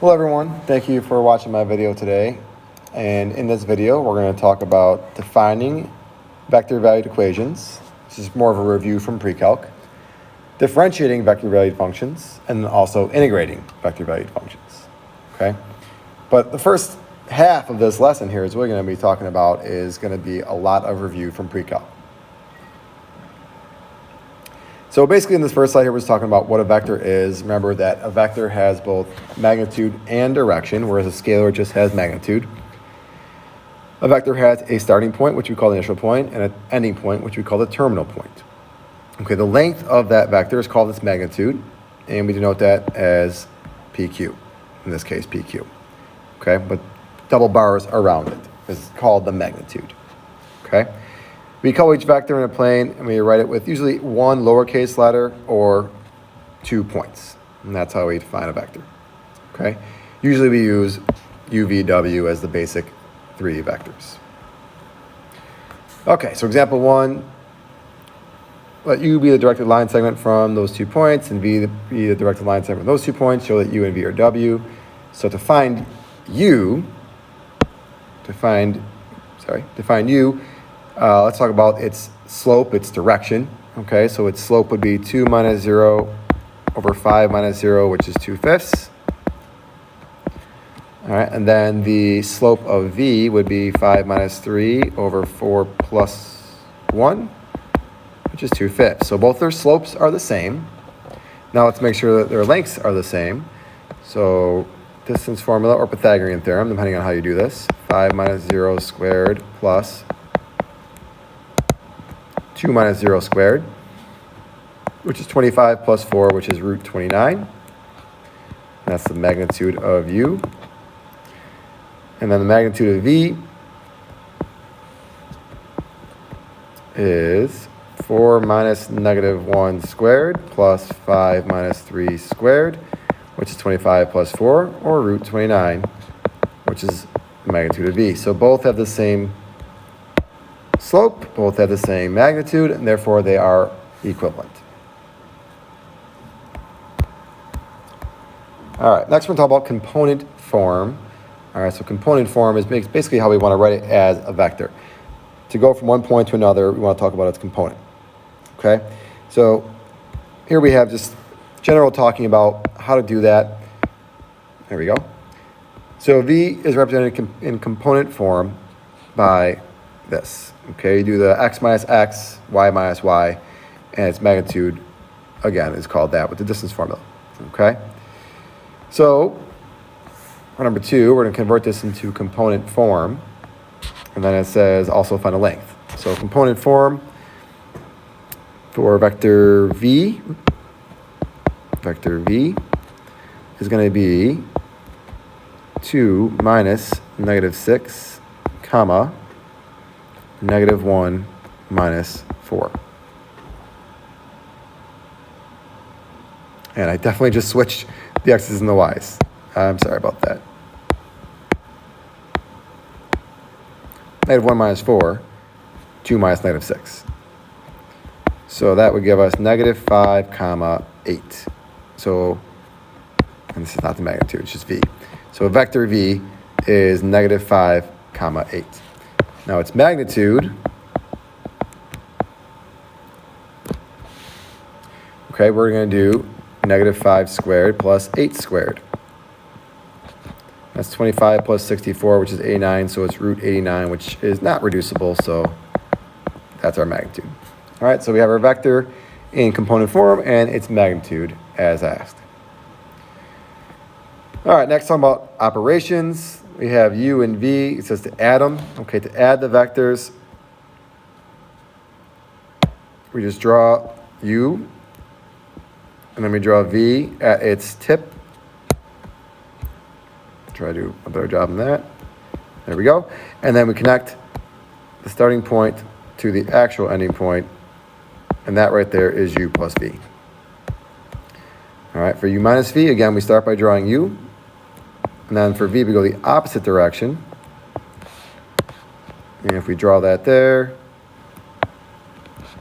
Hello everyone, thank you for watching my video today. And in this video, we're going to talk about defining vector-valued equations. This is more of a review from Precalc. Differentiating vector-valued functions, and also integrating vector-valued functions. Okay? But the first half of this lesson here is what we're going to be talking about is going to be a lot of review from Precalc. So basically in this first slide here, we're just talking about what a vector is. Remember that a vector has both magnitude and direction, whereas a scalar just has magnitude. A vector has a starting point, which we call the initial point, and an ending point, which we call the terminal point. Okay, the length of that vector is called its magnitude, and we denote that as PQ, in this case PQ. Okay, but double bars around it is called the magnitude. Okay. We call each vector in a plane, and we write it with usually one lowercase letter or 2 points. And that's how we define a vector. Okay? Usually we use U, V, W as the basic 3 vectors. Okay, so example 1, let U be the directed line segment from those 2 points, and V be the directed line segment from those 2 points. Show that U and V are W. So to find U, let's talk about its slope, its direction. Okay, so its slope would be 2 minus 0 over 5 minus 0, which is 2/5. All right, and then the slope of V would be 5 minus 3 over 4 plus 1, which is 2/5. So both their slopes are the same. Now let's make sure that their lengths are the same. So distance formula or Pythagorean theorem, depending on how you do this. 5 minus 0 squared plus 2 minus 0 squared, which is 25 plus 4, which is root 29. That's the magnitude of U. And then the magnitude of V is 4 minus negative 1 squared plus 5 minus 3 squared, which is 25 plus 4, or root 29, which is the magnitude of V. So both have the same slope, both have the same magnitude, and therefore they are equivalent. All right, next we're going to talk about component form. All right, so component form is basically how we want to write it as a vector. To go from one point to another, we want to talk about its component. Okay, so here we have just general talking about how to do that. There we go. So V is represented in component form by this. Okay, you do the x minus x, y minus y, and its magnitude, again, is called that with the distance formula. Okay, so for number 2, we're going to convert this into component form, and then it says also find a length. So component form for vector V is going to be 2 minus negative 6, comma, negative 1 minus 4. And I definitely just switched the x's and the y's. I'm sorry about that. Negative 1 minus 4, 2 minus negative 6. So that would give us negative 5, comma, 8. So, and this is not the magnitude, it's just V. So vector V is negative 5, comma, 8. Now its magnitude, okay, we're going to do negative 5 squared plus 8 squared. That's 25 plus 64, which is 89, so it's root 89, which is not reducible, so that's our magnitude. All right, so we have our vector in component form and its magnitude as asked. All right, next talking about operations. We have U and V. It says to add them. Okay, to add the vectors, we just draw U, and then we draw V at its tip. Try to do a better job than that. There we go. And then we connect the starting point to the actual ending point, and that right there is U plus V. All right, for U minus V, again, we start by drawing U. And then for V, we go the opposite direction. And if we draw that there,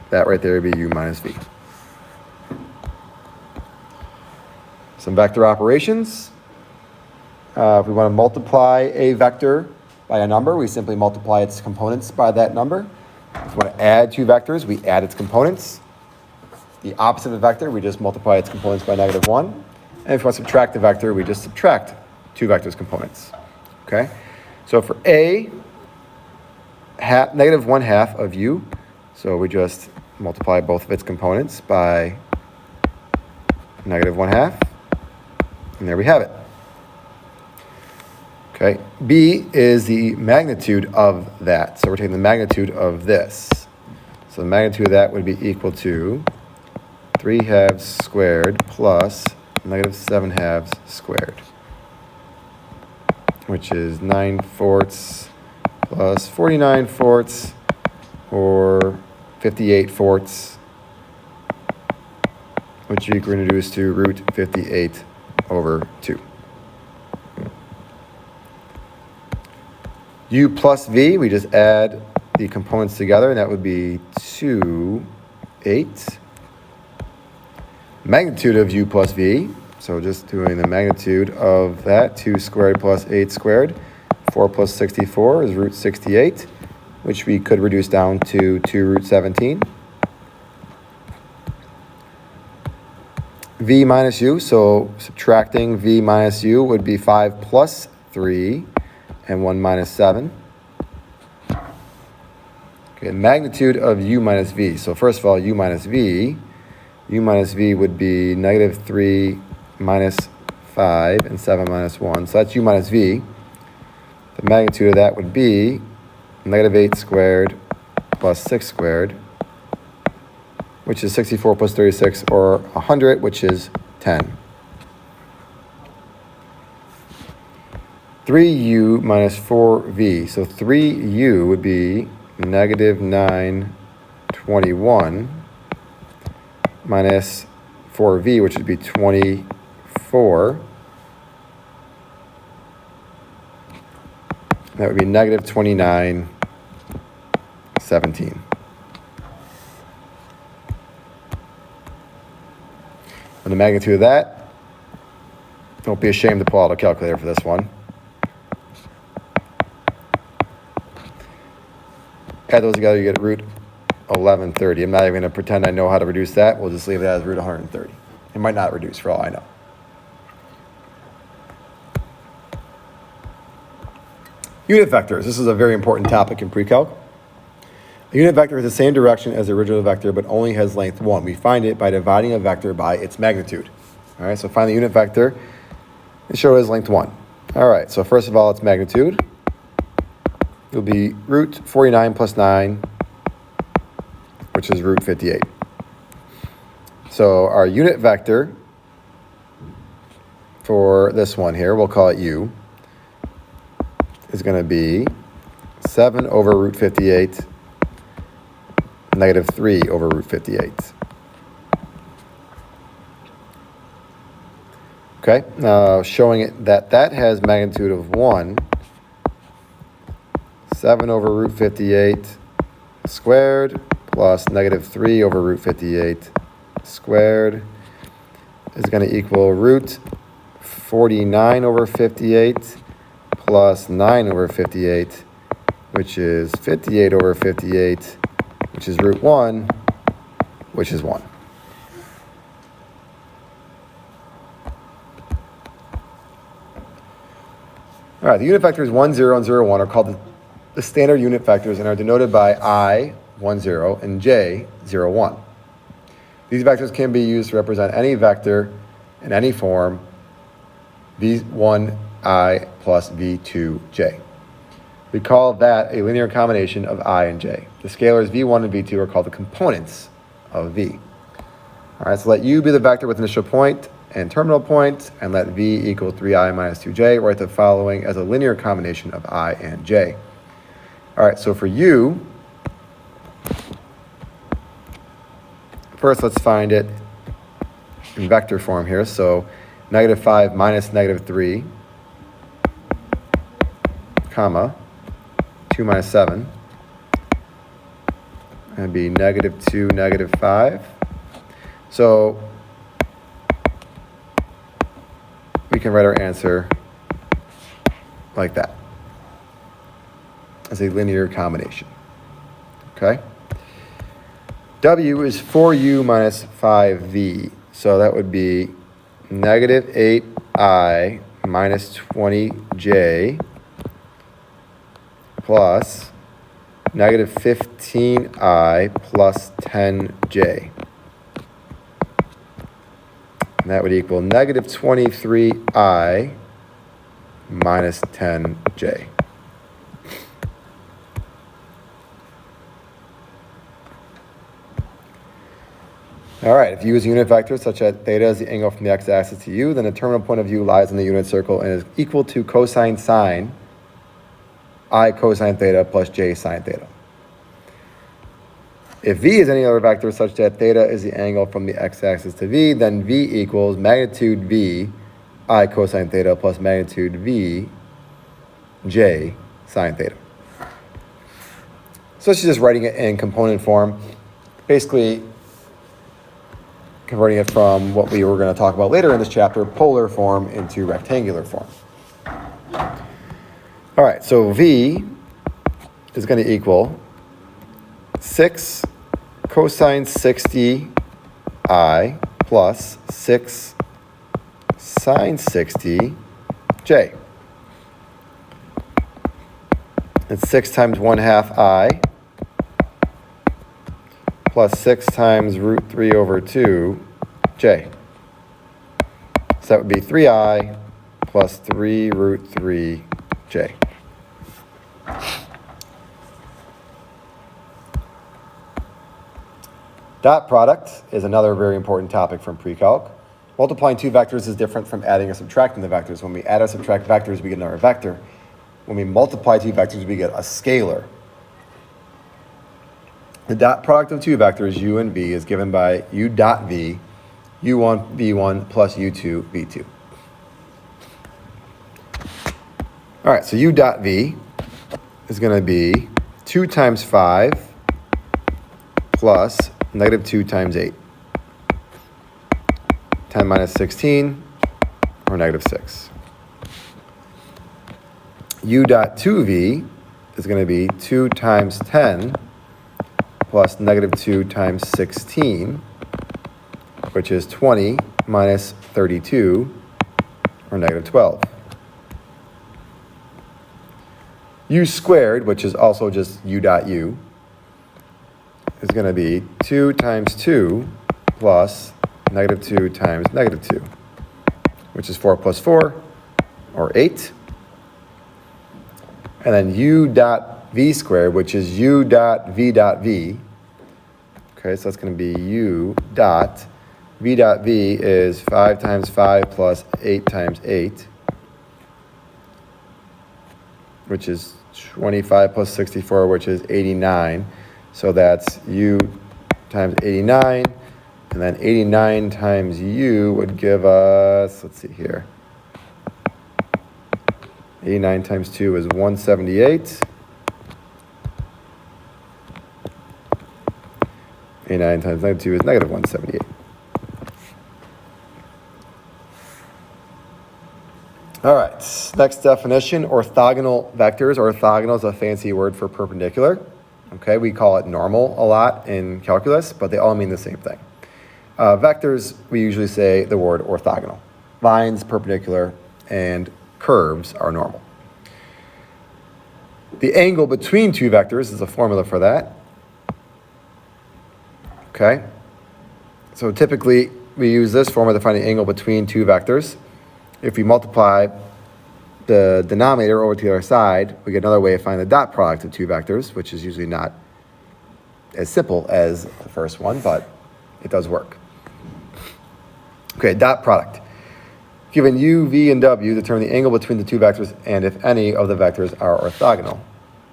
that right there would be U minus V. Some vector operations. If we want to multiply a vector by a number, we simply multiply its components by that number. If we want to add two vectors, we add its components. The opposite of a vector, we just multiply its components by -1. And if we want to subtract a vector, we just subtract two vectors' components. Okay? So for A, -1/2 of u, so we just multiply both of its components by -1/2. And there we have it. Okay, B is the magnitude of that. So we're taking the magnitude of this. So the magnitude of that would be equal to 3/2 squared plus -7/2 squared, which is 9/4 plus 49/4, or 58/4, which you can reduce to root 58/2. U plus V, we just add the components together, and that would be 2/8. Magnitude of U plus V, so just doing the magnitude of that, 2 squared plus 8 squared. 4 plus 64 is root 68, which we could reduce down to 2 root 17. V minus U, so subtracting V minus U would be 5 plus 3 and 1 minus 7. Okay, magnitude of U minus V. So first of all, U minus V would be -3 minus 5 and 7 minus 1. So that's U minus V. The magnitude of that would be -8 squared plus 6 squared, which is 64 plus 36, or 100, which is 10. 3u minus 4v. So 3u would be -921 minus 4v, which would be 24. That would be -2917. And the magnitude of that, don't be ashamed to pull out a calculator for this one. Add those together, you get root 1130. I'm not even going to pretend I know how to reduce that. We'll just leave it as root 130. It might not reduce for all I know. Unit vectors. This is a very important topic in Precalc. A unit vector has the same direction as the original vector, but only has length 1. We find it by dividing a vector by its magnitude. All right, so find the unit vector and show it as length 1. All right, so first of all, its magnitude will be root 49 plus 9, which is root 58. So our unit vector for this one here, we'll call it u, is going to be 7 over root 58, -3 over root 58. Okay, now showing it that that has magnitude of 1, 7 over root 58 squared plus -3 over root 58 squared is going to equal root 49 over 58 plus 9 over 58, which is 58 over 58, which is root 1, which is 1. All right, the unit vectors 1, 0, and 0, 1 are called the standard unit vectors and are denoted by I, 1, 0, and J, 0, 1. These vectors can be used to represent any vector in any form, v1i plus v2j. We call that a linear combination of I and j. The scalars v1 and v2 are called the components of v. All right, so let u be the vector with initial point and terminal point, and let v equal 3i minus 2j. Write the following as a linear combination of I and j. All right, so for u, first let's find it in vector form here. So -5 minus -3, comma, 2 minus 7, and be -2, -5. So we can write our answer like that. As a linear combination. Okay? W is 4u minus 5v. So that would be negative 8i minus 20j plus negative 15i plus 10j. And that would equal negative 23i minus 10j. All right, if u is a unit vector such that theta is the angle from the x-axis to u, then the terminal point of u lies in the unit circle and is equal to cosine sine I cosine theta plus j sine theta. If v is any other vector such that theta is the angle from the x-axis to v, then v equals magnitude v I cosine theta plus magnitude v j sine theta. So it's just writing it in component form, basically converting it from what we were going to talk about later in this chapter, polar form, into rectangular form. All right, so v is going to equal 6 cosine 60i plus 6 sine 60j. It's 6 times 1/2 I plus 6 times root 3 over 2 j. So that would be 3i plus 3 root 3 j. Dot product is another very important topic from Precalc. Multiplying two vectors is different from adding or subtracting the vectors. When we add or subtract vectors, we get another vector. When we multiply two vectors, we get a scalar. The dot product of two vectors, u and v, is given by u dot v, u1 v1 plus u2 v2. All right, so u dot v is going to be 2 times 5 plus negative 2 times 8. 10 minus 16, or negative 6. U dot 2v is going to be 2 times 10 plus negative 2 times 16, which is 20 minus 32, or negative 12. U squared, which is also just u dot u, is going to be 2 times 2 plus negative 2 times negative 2, which is 4 plus 4, or 8. And then u dot v squared, which is u dot v dot v. Okay, so that's going to be u dot v dot v is 5 times 5 plus 8 times 8, which is 25 plus 64, which is 89. So that's u times 89. And then 89 times u would give us, let's see here. 89 times 2 is 178. 89 times negative 2 is negative 178. All right, next definition, orthogonal vectors. Orthogonal is a fancy word for perpendicular. Okay, we call it normal a lot in calculus, but they all mean the same thing. Vectors, we usually say the word orthogonal. Lines, perpendicular, and curves are normal. The angle between two vectors is a formula for that. Okay, so typically we use this formula to find the angle between two vectors. If we multiply the denominator over to the other side, we get another way of finding the dot product of two vectors, which is usually not as simple as the first one, but it does work. Okay, dot product. Given u, v, and w, determine the angle between the two vectors and if any of the vectors are orthogonal.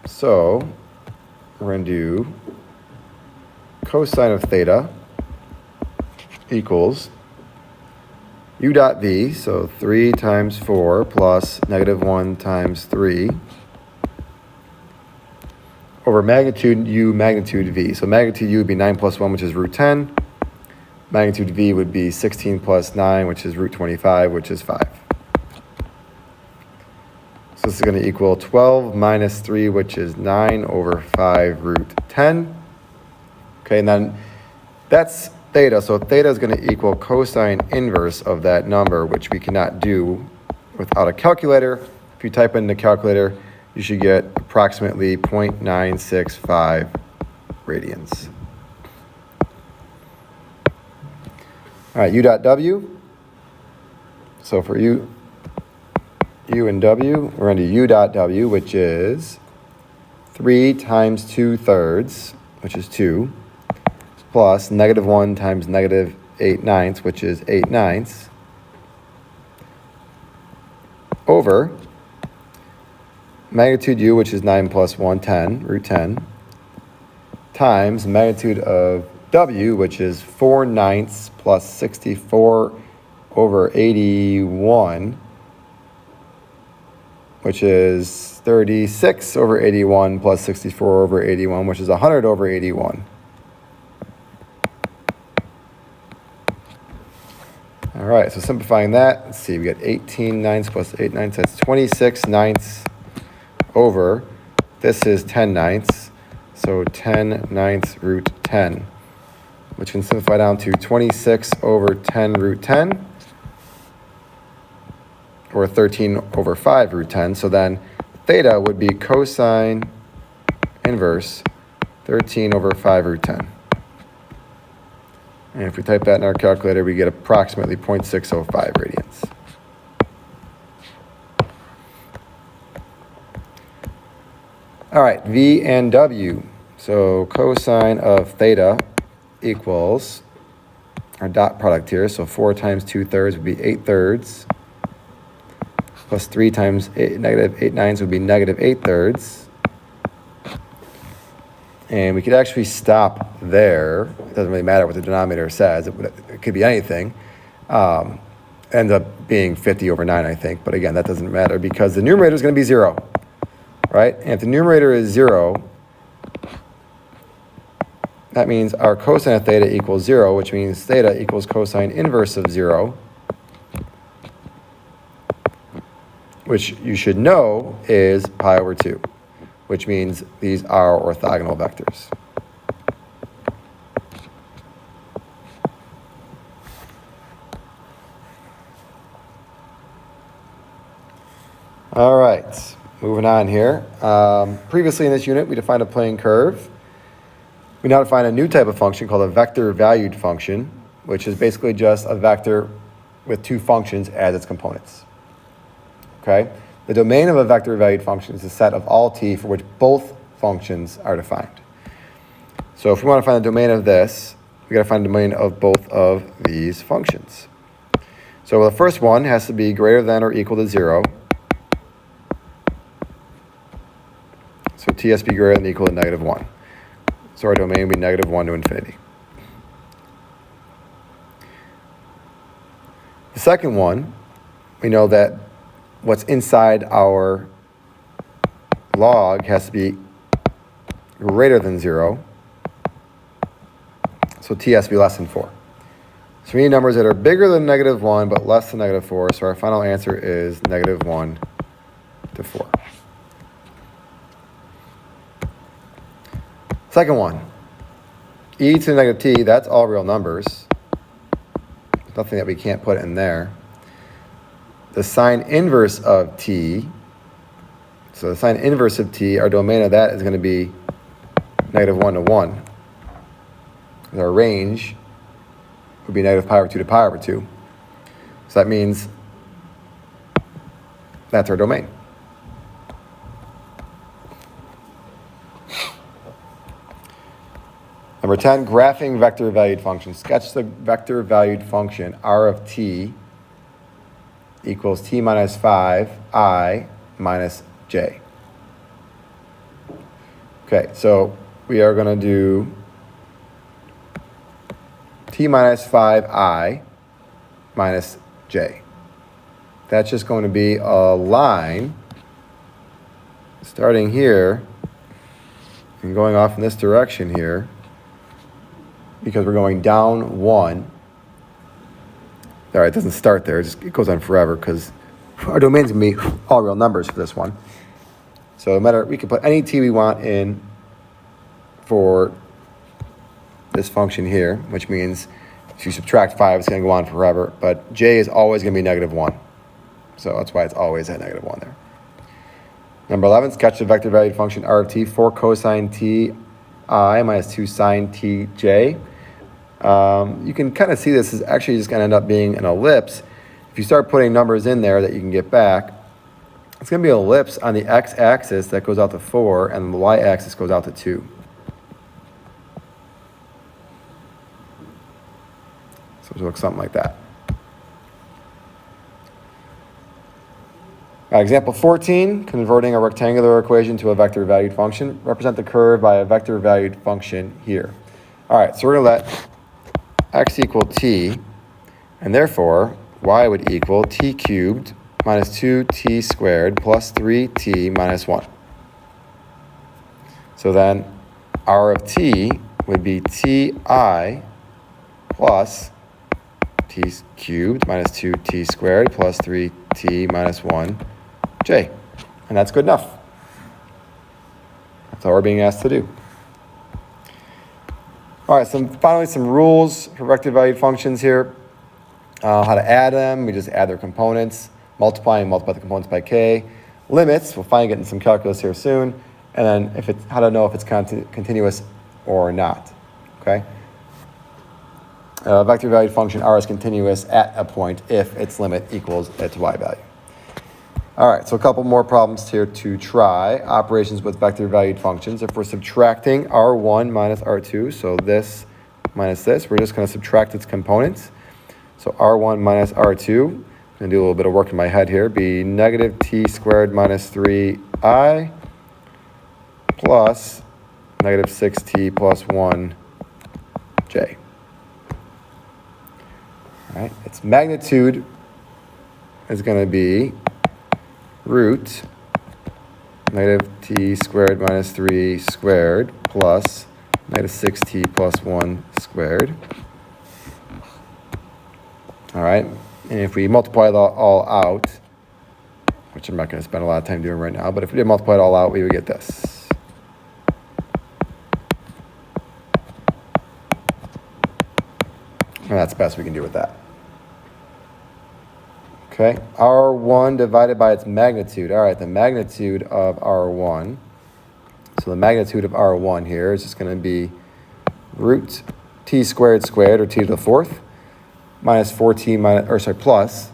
So we're going to do cosine of theta equals u dot v, so 3 times 4 plus negative 1 times 3 over magnitude u magnitude v. So magnitude u would be 9 plus 1, which is root 10. Magnitude v would be 16 plus 9, which is root 25, which is 5. So this is going to equal 12 minus 3, which is 9 over 5 root 10. Okay, and then that's theta. So theta is going to equal cosine inverse of that number, which we cannot do without a calculator. If you type in the calculator, you should get approximately 0.965 radians. All right, u dot w. So for u and w, we're going to u dot w, which is 3 times 2/3, which is 2, plus -1 times -8/9, which is 8/9, over magnitude u, which is 9 plus 1, 10, root 10, times magnitude of w, which is 4/9 plus 64 over 81, which is 36 over 81 plus 64 over 81, which is 100 over 81. All right, so simplifying that, let's see, we get 18/9 plus 8/9, that's 26/9 over, this is 10/9, so 10/9 root 10, which can simplify down to 26 over 10 root 10, or 13 over 5 root 10. So then theta would be cosine inverse 13 over 5 root 10. And if we type that in our calculator, we get approximately 0.605 radians. All right, V and W. So cosine of theta equals our dot product here. So 4 times 2/3 would be 8/3. Plus 3 times -8/9 would be -8/3. And we could actually stop there. It doesn't really matter what the denominator says. It could be anything. Ends up being 50 over 9, I think. But again, that doesn't matter because the numerator is going to be 0, right? And if the numerator is 0, that means our cosine of theta equals 0, which means theta equals cosine inverse of 0, which you should know is pi over 2, which means these are orthogonal vectors. All right, moving on here. Previously in this unit, we defined a plane curve. We now define a new type of function called a vector-valued function, which is basically just a vector with 2 functions as its components. Okay? The domain of a vector-valued function is a set of all t for which both functions are defined. So if we want to find the domain of this, we got to find the domain of both of these functions. So the first one has to be greater than or equal to 0. So t has to be greater than or equal to -1. So our domain would be -1 to infinity. The second one, we know that what's inside our log has to be greater than 0. So t has to be less than 4. So we need numbers that are bigger than -1 but less than -4. So our final answer is -1 to 4. Second one, e to the negative t, that's all real numbers. There's nothing that we can't put in there. The sine inverse of t, so the sine inverse of t, our domain of that is going to be -1 to 1. Our range would be -pi over 2 to pi over 2. So that means that's our domain. Number 10, graphing vector-valued function. Sketch the vector-valued function r of t equals t minus 5 I minus j. Okay, so we are going to do t minus 5 I minus j. That's just going to be a line starting here and going off in this direction here, because we're going down 1. All right, it doesn't start there. It goes on forever because our domain's going to be all real numbers for this one. So no matter, we can put any t we want in for this function here, which means if you subtract 5, it's going to go on forever. But j is always going to be -1. So that's why it's always at -1 there. Number 11, sketch the vector valued function r of t, 4 cosine t I minus 2 sine t j. You can kind of see this is actually just going to end up being an ellipse. If you start putting numbers in there that you can get back, it's going to be an ellipse on the x-axis that goes out to 4, and the y-axis goes out to 2. So it looks something like that. Example 14, converting a rectangular equation to a vector valued function. Represent the curve by a vector valued function here. All right, so we're going to let x equal t, and therefore y would equal t cubed minus 2t squared plus 3t minus 1. So then r of t would be ti plus t cubed minus 2t squared plus 3t minus 1j. And that's good enough. That's all we're being asked to do. All right, finally some rules for vector valued functions here. How to add them, we just add their components. Multiply the components by k. Limits, we'll finally get in some calculus here soon. And then how to know if it's continuous or not, okay? Vector valued function r is continuous at a point if its limit equals its y value. All right, so a couple more problems here to try. Operations with vector valued functions. If we're subtracting r1 minus r2, so this minus this, we're just going to subtract its components. So r1 minus r2, I'm going to do a little bit of work in my head here, be negative t squared minus 3I plus negative 6t plus 1j. All right, its magnitude is going to be root negative t squared minus 3 squared plus negative 6t plus 1 squared. All right, and if we multiply it all out, which I'm not going to spend a lot of time doing right now, but if we did multiply it all out, we would get this. And that's the best we can do with that. Okay, r1 divided by its magnitude. All right, the magnitude of r1. So the magnitude of r1 here is just going to be root t squared squared, or t to the fourth, minus 4t minus, or sorry, plus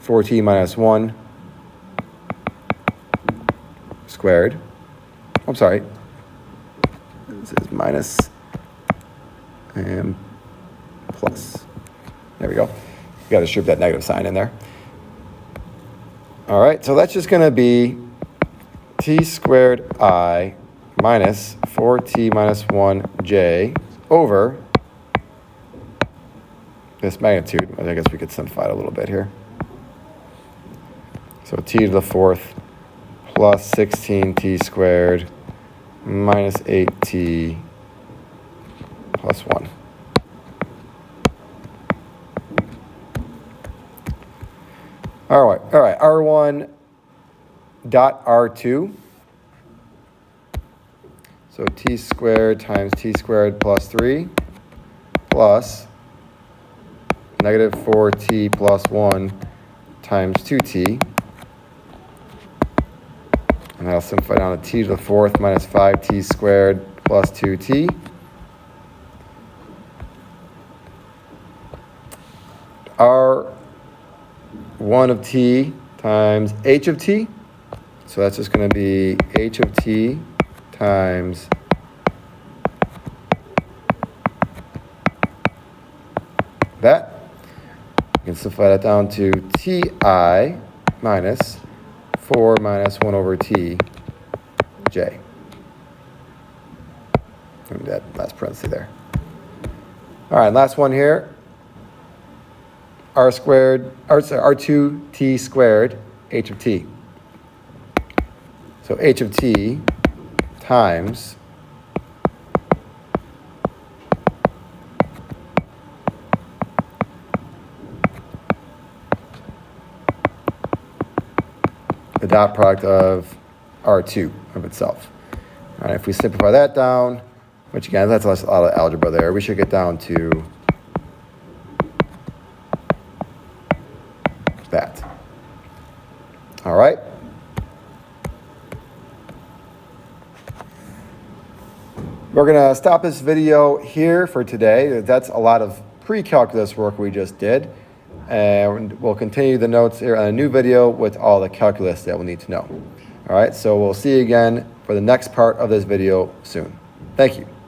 4t minus 1 squared. I'm sorry. This is minus and plus. There we go. You got to strip that negative sign in there. All right, so that's just going to be t squared I minus 4t minus 1j over this magnitude. I guess we could simplify it a little bit here. So t to the fourth plus 16t squared minus 8t plus 1. All right, R1 dot R2. So t squared times t squared plus 3 plus negative 4t plus 1 times 2t. And that'll simplify down to t to the fourth minus 5t squared plus 2t. R1 of t times h of t. So that's just going to be h of t times that. You can simplify that down to ti minus 4 minus 1 over t j. And that last parenthesis there. All right, last one here. R2t squared h of t. So h of t times the dot product of R2 of itself. All right, if we simplify that down, which again, that's a lot of algebra there, we should get down to that. All right. We're going to stop this video here for today. That's a lot of pre-calculus work we just did. And we'll continue the notes here on a new video with all the calculus that we'll need to know. All right, so we'll see you again for the next part of this video soon. Thank you.